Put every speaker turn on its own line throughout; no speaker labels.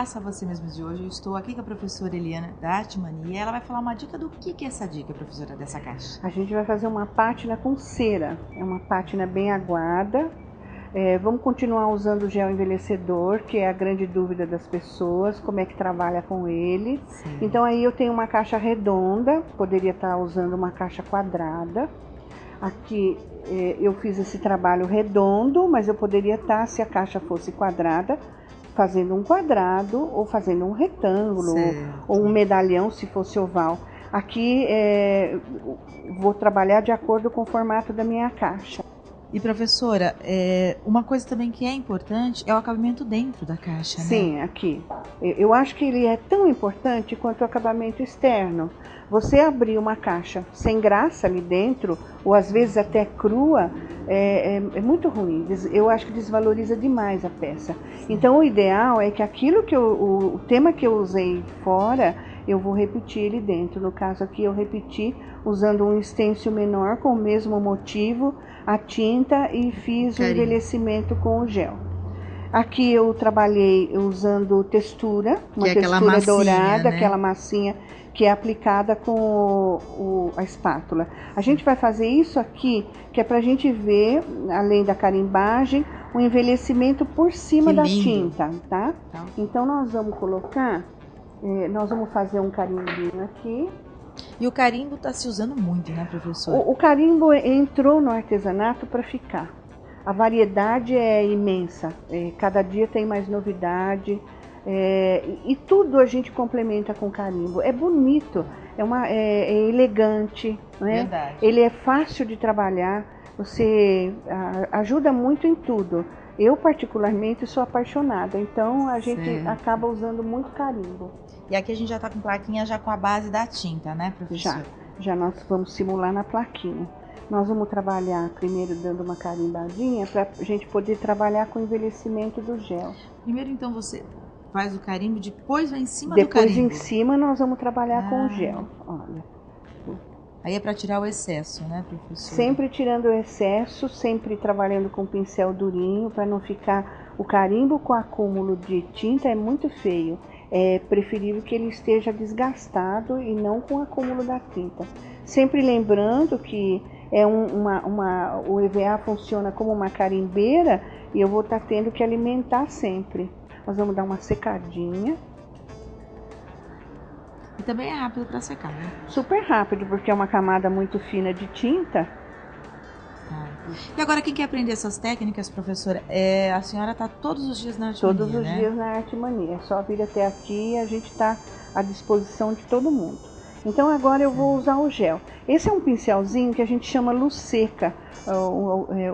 Faça Você Mesmo de hoje. Eu estou aqui com a professora Eliana da Arte Mania e ela vai falar uma dica do que é essa dica, professora, dessa caixa.
A gente vai fazer uma pátina com cera, é uma pátina bem aguada. Vamos continuar usando o gel envelhecedor, que é a grande dúvida das pessoas, como é que trabalha com ele. Sim. Então aí eu tenho uma caixa redonda, poderia estar usando uma caixa quadrada. Aqui eu fiz esse trabalho redondo, mas eu poderia estar, se a caixa fosse quadrada, fazendo um quadrado ou fazendo um retângulo ou um medalhão se fosse oval. Aqui vou trabalhar de acordo com o formato da minha caixa.
E professora, uma coisa também que é importante é o acabamento dentro da caixa, né?
Sim, aqui. Eu acho que ele é tão importante quanto o acabamento externo. Você abrir uma caixa sem graça ali dentro, ou às vezes até crua, é muito ruim. Eu acho que desvaloriza demais a peça. Então o ideal é que aquilo que o tema que eu usei fora, eu vou repetir ele dentro. No caso aqui eu repeti usando um stencil menor com o mesmo motivo, a tinta, e fiz o envelhecimento com o gel. Aqui eu trabalhei usando textura, uma textura massinha, dourada, né? Aquela massinha que é aplicada com a espátula. A gente vai fazer isso aqui, que é pra gente ver, além da carimbagem, o envelhecimento por cima da tinta, tá? Então nós vamos colocar, nós vamos fazer um carimbinho aqui.
E o carimbo está se usando muito, né, professora?
O carimbo entrou no artesanato para ficar. A variedade é imensa, cada dia tem mais novidade, e tudo a gente complementa com carimbo. É bonito, é elegante, né?
Verdade.
Ele é fácil de trabalhar, você ajuda muito em tudo. Eu particularmente sou apaixonada, então a gente acaba usando muito carimbo.
E aqui a gente já está com plaquinha já com a base da tinta, né, professora?
Já nós vamos simular na plaquinha. Nós vamos trabalhar primeiro dando uma carimbadinha para a gente poder trabalhar com o envelhecimento do gel.
Primeiro então você faz o carimbo, depois vai em cima do carimbo?
Depois em cima nós vamos trabalhar com o gel, olha.
Aí é para tirar o excesso, né, professora?
Sempre tirando o excesso, sempre trabalhando com pincel durinho para não ficar... O carimbo com acúmulo de tinta é muito feio. É preferível que ele esteja desgastado e não com acúmulo da tinta. Sempre lembrando que o EVA funciona como uma carimbeira e eu vou estar tendo que alimentar sempre. Nós vamos dar uma secadinha.
E também é rápido para secar, né?
Super rápido, porque é uma camada muito fina de tinta.
E agora, quem quer aprender essas técnicas, professora, a senhora está todos os dias na Arte Mania,
Todos os dias na Arte Mania. É só vir até aqui e a gente está à disposição de todo mundo. Então agora eu vou usar o gel. Esse é um pincelzinho que a gente chama luz seca.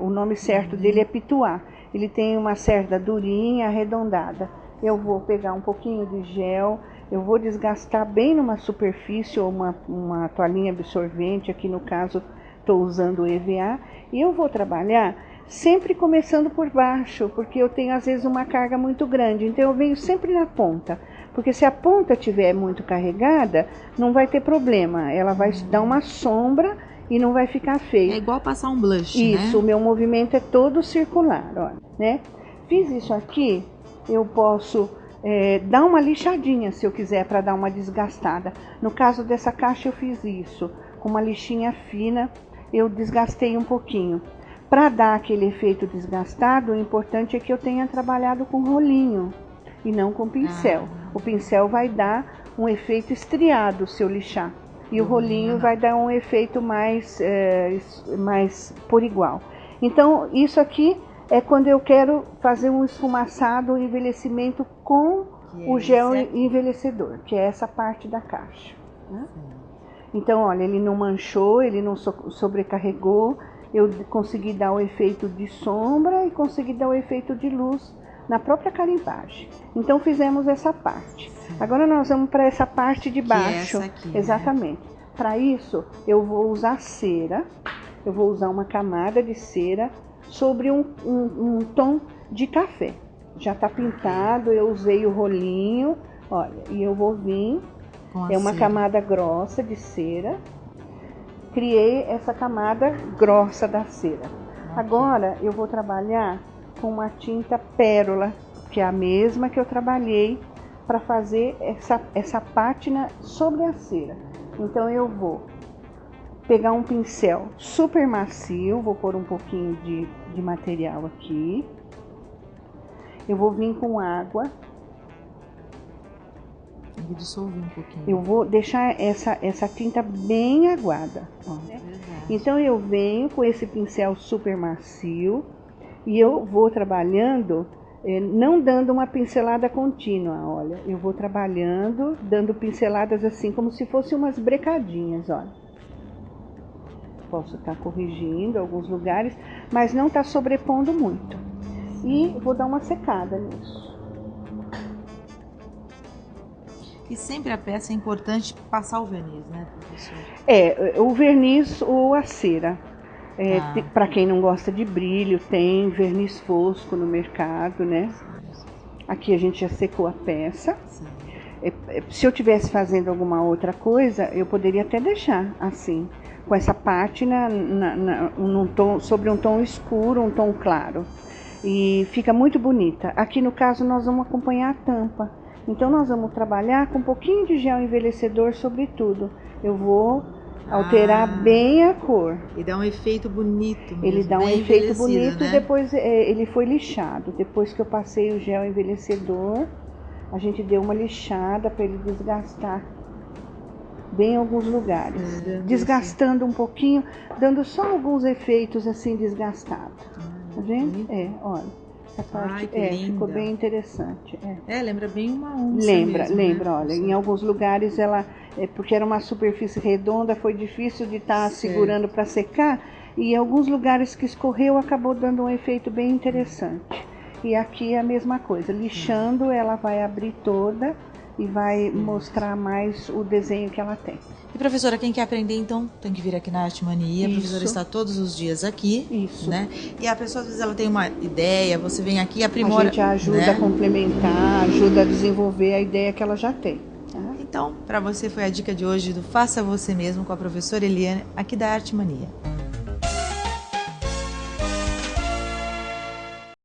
O nome certo dele é pituá. Ele tem uma cerda durinha, arredondada. Eu vou pegar um pouquinho de gel, eu vou desgastar bem numa superfície ou uma toalhinha absorvente, aqui no caso estou usando o EVA, e eu vou trabalhar sempre começando por baixo, porque eu tenho às vezes uma carga muito grande, então eu venho sempre na ponta, porque se a ponta estiver muito carregada, não vai ter problema, ela vai dar uma sombra e não vai ficar feio.
É igual passar um blush,
Isso,
né?
O meu movimento é todo circular, olha, né? Fiz isso aqui, eu posso dar uma lixadinha se eu quiser para dar uma desgastada. No caso dessa caixa eu fiz isso, com uma lixinha fina, eu desgastei um pouquinho. Para dar aquele efeito desgastado, o importante é que eu tenha trabalhado com rolinho e não com pincel. O pincel vai dar um efeito estriado se eu lixar. E o rolinho vai dar um efeito mais por igual. Então, isso aqui é quando eu quero fazer um esfumaçado, um envelhecimento com o gel envelhecedor, que é essa parte da caixa, né? Então, olha, ele não manchou, ele não sobrecarregou, eu consegui dar o efeito de sombra e consegui dar o efeito de luz na própria carimbagem. Então, fizemos essa parte. Agora nós vamos para essa parte de baixo.
Que é essa aqui,
exatamente. Né? Para isso, eu vou usar cera, eu vou usar uma camada de cera sobre um tom de café. Já está pintado, eu usei o rolinho, olha, e eu vou vir... É uma camada grossa de cera. Criei essa camada grossa da cera. Agora eu vou trabalhar com uma tinta pérola, que é a mesma que eu trabalhei para fazer essa pátina sobre a cera. Então eu vou pegar um pincel super macio, vou pôr um pouquinho de material aqui. Eu vou vir com água.
Eu vou dissolver um pouquinho.
Eu vou deixar essa tinta bem aguada. Ó. Então eu venho com esse pincel super macio e eu vou trabalhando, não dando uma pincelada contínua, olha. Eu vou trabalhando, dando pinceladas assim, como se fossem umas brecadinhas, olha. Posso estar corrigindo alguns lugares, mas não está sobrepondo muito. E vou dar uma secada nisso.
E sempre a peça é importante passar o verniz, né, professor?
O verniz ou a cera. Para quem não gosta de brilho, tem verniz fosco no mercado, né? Aqui a gente já secou a peça. Se eu tivesse fazendo alguma outra coisa, eu poderia até deixar assim, com essa pátina sobre um tom escuro, um tom claro. E fica muito bonita. Aqui no caso nós vamos acompanhar a tampa. Então nós vamos trabalhar com um pouquinho de gel envelhecedor sobre tudo. Eu vou alterar bem a cor.
E dá um efeito bonito mesmo,
ele dá um efeito bonito,
né?
E depois ele foi lixado. Depois que eu passei o gel envelhecedor, a gente deu uma lixada para ele desgastar bem em alguns lugares. Desgastando um pouquinho, dando só alguns efeitos assim desgastados. Tá vendo? Olha. Essa parte ficou bem interessante.
Lembra bem uma onça
Lembra,
mesmo, né?
Olha, em alguns lugares ela, porque era uma superfície redonda, foi difícil de estar segurando para secar, e em alguns lugares que escorreu acabou dando um efeito bem interessante. E aqui é a mesma coisa, lixando ela vai abrir toda e vai mostrar mais o desenho que ela tem.
E professora, quem quer aprender, então, tem que vir aqui na Arte Mania. A professora está todos os dias aqui.
Isso.
Né? E a pessoa, às vezes, ela tem uma ideia, você vem aqui e aprimora.
A gente ajuda, né, a complementar, ajuda a desenvolver a ideia que ela já tem.
Então, para você foi a dica de hoje do Faça Você Mesmo com a professora Eliane, aqui da Arte Mania.